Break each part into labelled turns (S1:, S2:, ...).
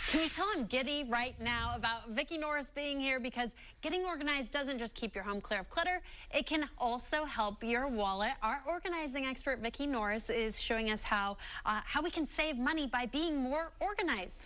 S1: Can you tell I'm giddy right now about Vicki Norris being here, because getting organized doesn't just keep your home clear of clutter, it can also help your wallet. Our organizing expert Vicki Norris is showing us how we can save money by being more organized.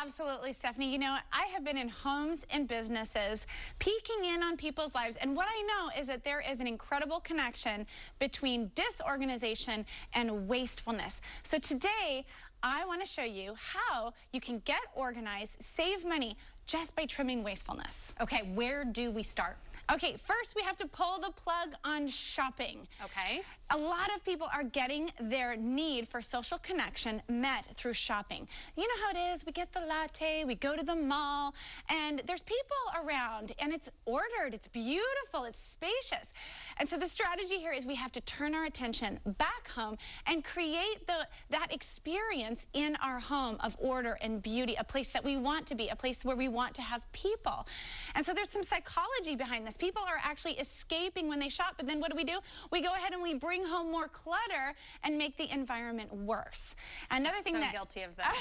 S2: Absolutely, Stephanie. You know, I have been in homes and businesses peeking in on people's lives, and what I know is that there is an incredible connection between disorganization and wastefulness. So today, I want to show you how you can get organized, save money, just by trimming wastefulness.
S1: Okay, where do we start?
S2: Okay, first we have to pull the plug on shopping.
S1: Okay.
S2: A lot of people are getting their need for social connection met through shopping. You know how it is, we get the latte, we go to the mall, and there's people around, and it's ordered, it's beautiful, it's spacious. And so the strategy here is we have to turn our attention back home and create that experience in our home of order and beauty, a place that we want to be, a place where we want to have people. And so there's some psychology behind this. People are actually escaping when they shop, but then what do? We go ahead and we bring home more clutter and make the environment worse. Another thing that
S1: guilty of that.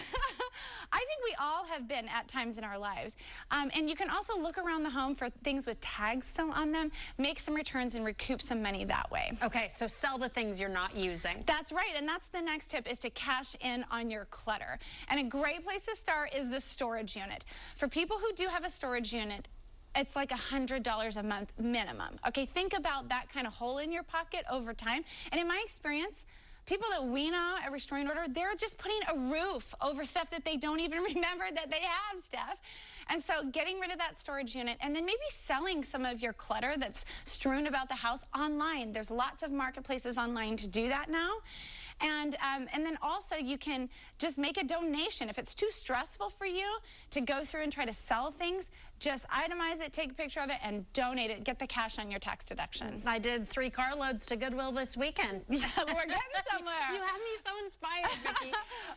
S2: I think we all have been at times in our lives. And you can also look around the home for things with tags still on them, make some returns and recoup some money that way.
S1: Okay, so sell the things you're not using.
S2: That's right, and that's the next tip, is to cash in on your clutter. And a great place to start is the storage unit. For people who do have a storage unit, it's like $100 a month minimum. Okay, think about that kind of hole in your pocket over time. And in my experience, people that we know at Restoring Order, they're just putting a roof over stuff that they don't even remember that they have stuff. And so getting rid of that storage unit, and then maybe selling some of your clutter that's strewn about the house online. There's lots of marketplaces online to do that now. And then also you can just make a donation. If it's too stressful for you to go through and try to sell things, just itemize it, take a picture of it, and donate it. Get the cash on your tax deduction.
S1: I did 3 carloads to Goodwill this weekend.
S2: Yeah, we're getting somewhere.
S1: You have me so inspired, Vicki.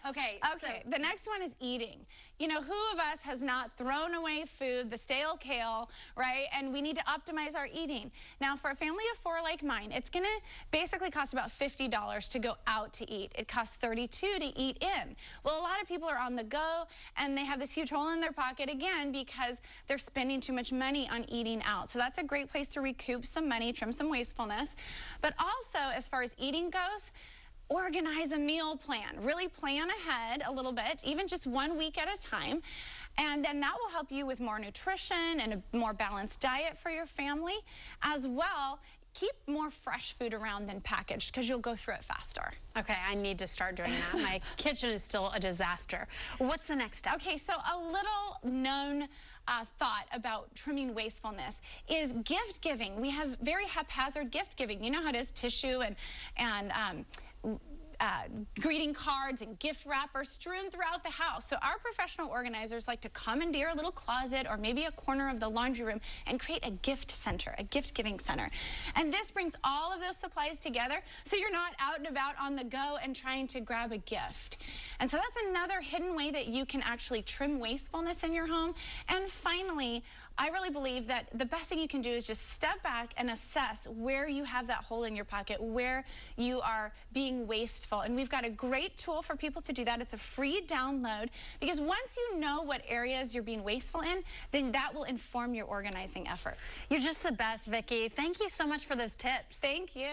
S1: Okay,
S2: so the next one is eating. You know, who of us has not thrown away food, the stale kale, right? And we need to optimize our eating. Now, for a family of 4 like mine, it's gonna basically cost about $50 to go out to eat. It costs $32 to eat in. Well, a lot of people are on the go, and they have this huge hole in their pocket, again, because they're spending too much money on eating out. So that's a great place to recoup some money, trim some wastefulness. But also, as far as eating goes, organize a meal plan. Really plan ahead a little bit, even just 1 week at a time. And then that will help you with more nutrition and a more balanced diet for your family. As well, keep more fresh food around than packaged, because you'll go through it faster.
S1: Okay, I need to start doing that. My kitchen is still a disaster. What's the next step?
S2: Okay, so a little known thought about trimming wastefulness is gift giving. We have very haphazard gift giving. You know how it is, tissue and greeting cards and gift wrappers strewn throughout the house. So our professional organizers like to commandeer a little closet or maybe a corner of the laundry room and create a gift center, a gift giving center. And this brings all of those supplies together, so you're not out and about on the go and trying to grab a gift. And so that's another hidden way that you can actually trim wastefulness in your home. And finally, I really believe that the best thing you can do is just step back and assess where you have that hole in your pocket, where you are being wasteful. And we've got a great tool for people to do that. It's a free download, because once you know what areas you're being wasteful in, then that will inform your organizing efforts.
S1: You're just the best, Vicki. Thank you so much for those tips.
S2: Thank you.